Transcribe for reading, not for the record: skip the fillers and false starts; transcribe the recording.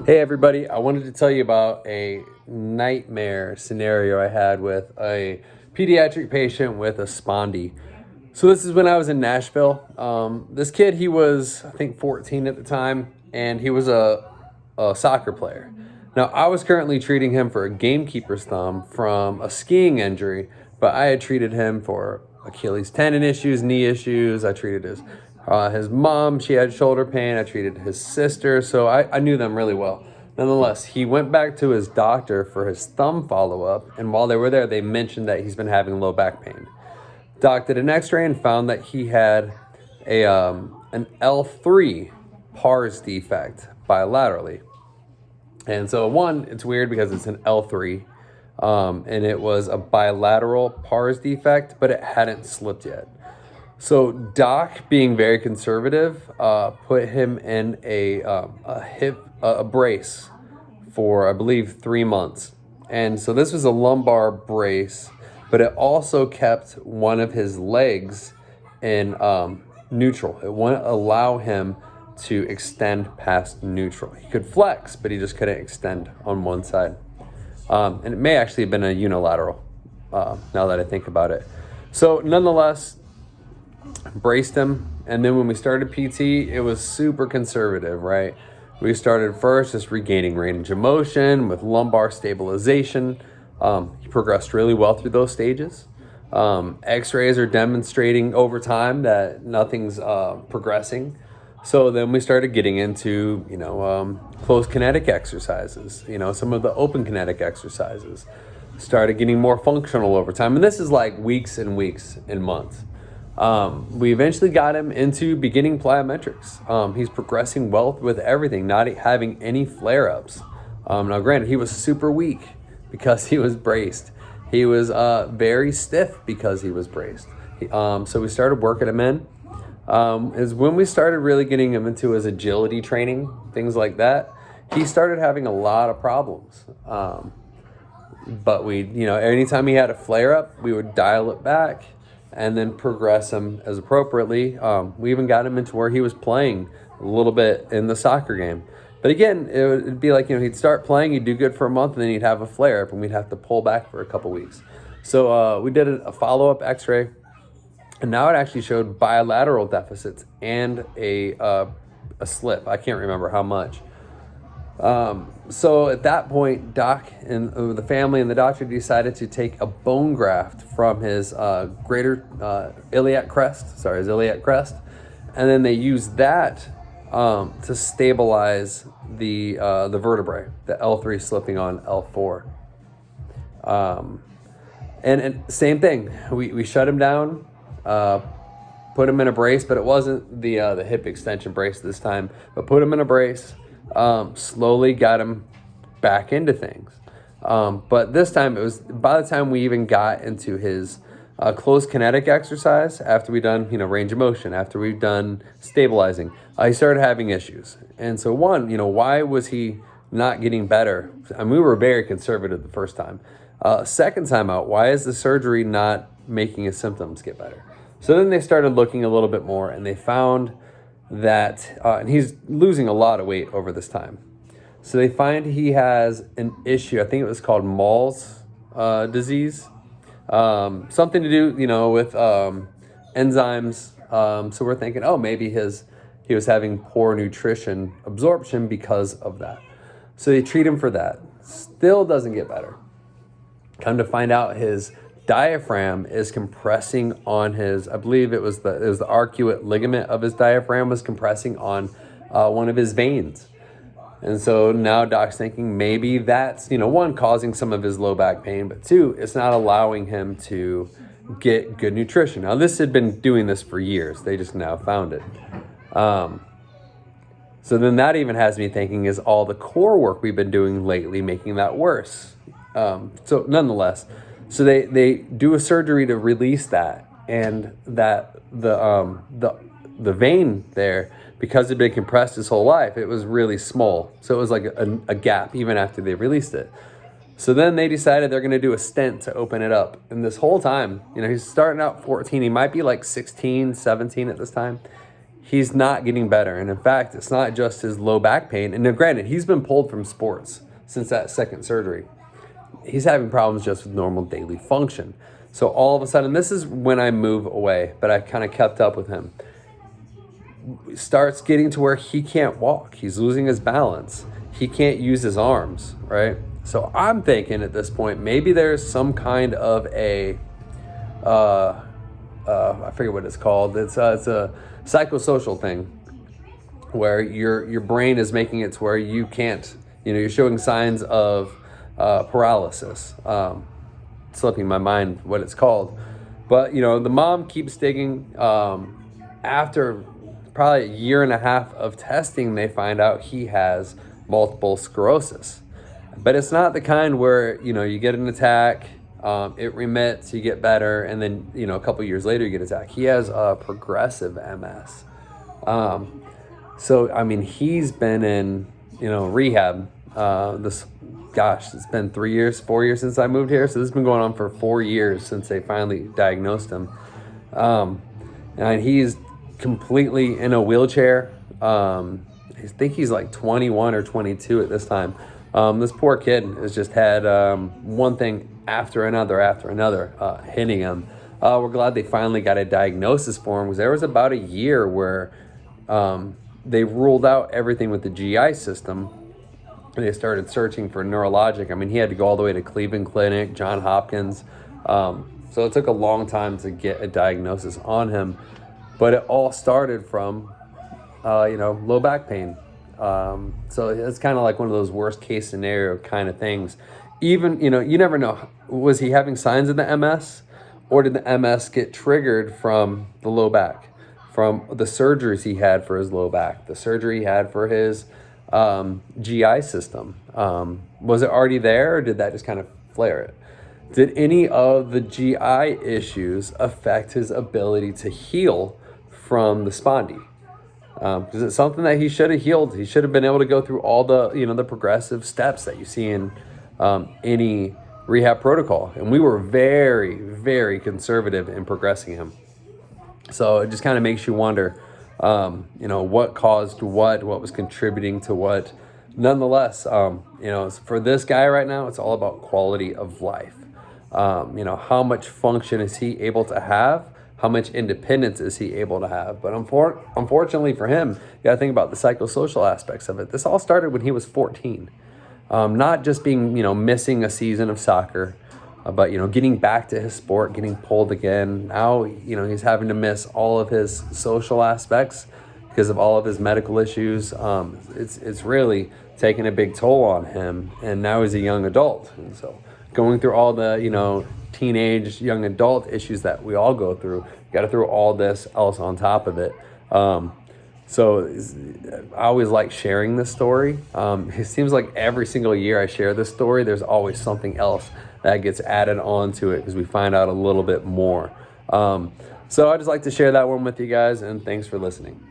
Hey everybody, I wanted to tell you about a nightmare scenario I had with a pediatric patient with a Spondy. So this is when I was in Nashville. This kid, he was I think 14 at the time, and he was a soccer player. Now I was currently treating him for a gamekeeper's thumb from a skiing injury, but I had treated him for Achilles tendon issues, knee issues. I treated his mom, she had shoulder pain. I treated his sister, so I knew them really well. Nonetheless, he went back to his doctor for his thumb follow up, and while they were there, they mentioned that he's been having low back pain. Doc did an X-ray and found that he had an L3 pars defect bilaterally. And so one, it's weird because it's an L3, and it was a bilateral pars defect, but it hadn't slipped yet. So Doc, being very conservative, put him in a hip a brace for I believe 3 months, and so this was a lumbar brace, but it also kept one of his legs in neutral. It wouldn't allow him to extend past neutral. He could flex, but he just couldn't extend on one side. And it may actually have been a unilateral, now that I think about it. So nonetheless, braced him, and then when we started PT, it was super conservative, right? We started first just regaining range of motion with lumbar stabilization. He progressed really well through those stages. X-rays are demonstrating over time that nothing's progressing. So then we started getting into, closed kinetic exercises, some of the open kinetic exercises. Started getting more functional over time. And this is like weeks and weeks and months. We eventually got him into beginning plyometrics. He's progressing well with everything, not having any flare-ups. Now, granted, he was super weak because he was braced. He was very stiff because he was braced. So we started working him in. Is when we started really getting him into his agility training, things like that. He started having a lot of problems. But anytime he had a flare-up, we would dial it back and then progress him as appropriately. We even got him into where he was playing a little bit in the soccer game. But again, it'd be like, he'd start playing, he'd do good for a month, and then he'd have a flare-up, and we'd have to pull back for a couple weeks. So we did a follow-up X-ray, and now it actually showed bilateral deficits and a slip. I can't remember how much. So at that point, Doc and the family and the doctor decided to take a bone graft from his greater iliac crest, and then they used that to stabilize the vertebrae, the L3 slipping on L4. And same thing, we shut him down, put him in a brace, but it wasn't the hip extension brace this time, but put him in a brace. Slowly got him back into things. But this time it was by the time we even got into his closed kinetic exercise, after we done, range of motion, after we've done stabilizing, he started having issues. And so why was he not getting better? I mean, we were very conservative the first time. Second time out, why is the surgery not making his symptoms get better? So then they started looking a little bit more, and they found that, and he's losing a lot of weight over this time. So they find he has an issue. I think it was called Mall's disease. Something to do, with enzymes. So we're thinking, maybe he was having poor nutrition absorption because of that. So they treat him for that. Still doesn't get better. Come to find out, his diaphragm is compressing on his, I believe it was the arcuate ligament of his diaphragm was compressing on one of his veins. And so now Doc's thinking maybe that's, one, causing some of his low back pain, but two, it's not allowing him to get good nutrition. Now, this had been doing this for years. They just now found it. So then that even has me thinking, is all the core work we've been doing lately making that worse? So nonetheless, so they do a surgery to release that, and that the vein there, because it had been compressed his whole life, it was really small. So it was like a gap even after they released it. So then they decided they're going to do a stent to open it up. And this whole time, he's starting out 14. He might be like 16, 17 at this time. he's not getting better. And in fact, it's not just his low back pain. And now, granted, he's been pulled from sports since that second surgery. He's having problems just with normal daily function. So all of a sudden, this is when I move away, but I kind of kept up with him. Starts getting to where he can't walk. He's losing his balance. He can't use his arms, right? So I'm thinking at this point, maybe there's some kind of a, I forget what it's called. It's a psychosocial thing where your brain is making it to where you can't, you're showing signs of paralysis. Slipping my mind what it's called. But, the mom keeps digging. After probably a year and a half of testing, they find out he has multiple sclerosis. But it's not the kind where, you get an attack, it remits, you get better, and then, a couple years later you get an attack. He has a progressive MS. So, I mean, he's been in, rehab. It's been 4 years since I moved here. So this has been going on for 4 years since they finally diagnosed him. And he's completely in a wheelchair. I think he's like 21 or 22 at this time. This poor kid has just had one thing after another hitting him. We're glad they finally got a diagnosis for him, because there was about a year where they ruled out everything with the GI system. And they started searching for neurologic. I mean, he had to go all the way to Cleveland Clinic, Johns Hopkins. So it took a long time to get a diagnosis on him. But it all started from, low back pain. So it's kind of like one of those worst case scenario kind of things. Even, you never know. Was he having signs of the MS? Or did the MS get triggered from the low back? From the surgeries he had for his low back? The surgery he had for his GI system? Was it already there, or did that just kind of flare it? Did any of the GI issues affect his ability to heal from the Spondy? Is it something that he should have healed? He should have been able to go through all the, the progressive steps that you see in any rehab protocol. And we were very, very conservative in progressing him. So it just kind of makes you wonder, what caused what was contributing to what. Nonetheless, for this guy right now, it's all about quality of life. How much function is he able to have? How much independence is he able to have? But unfortunately for him, you got to think about the psychosocial aspects of it. This all started when he was 14. Not just being, missing a season of soccer, but, getting back to his sport, getting pulled again. Now, he's having to miss all of his social aspects because of all of his medical issues. It's really taking a big toll on him. And now he's a young adult. And so going through all the, teenage, young adult issues that we all go through, got to throw all this else on top of it. So I always like sharing this story. It seems like every single year I share this story, there's always something else that gets added on to it because we find out a little bit more. So I just like to share that one with you guys, and thanks for listening.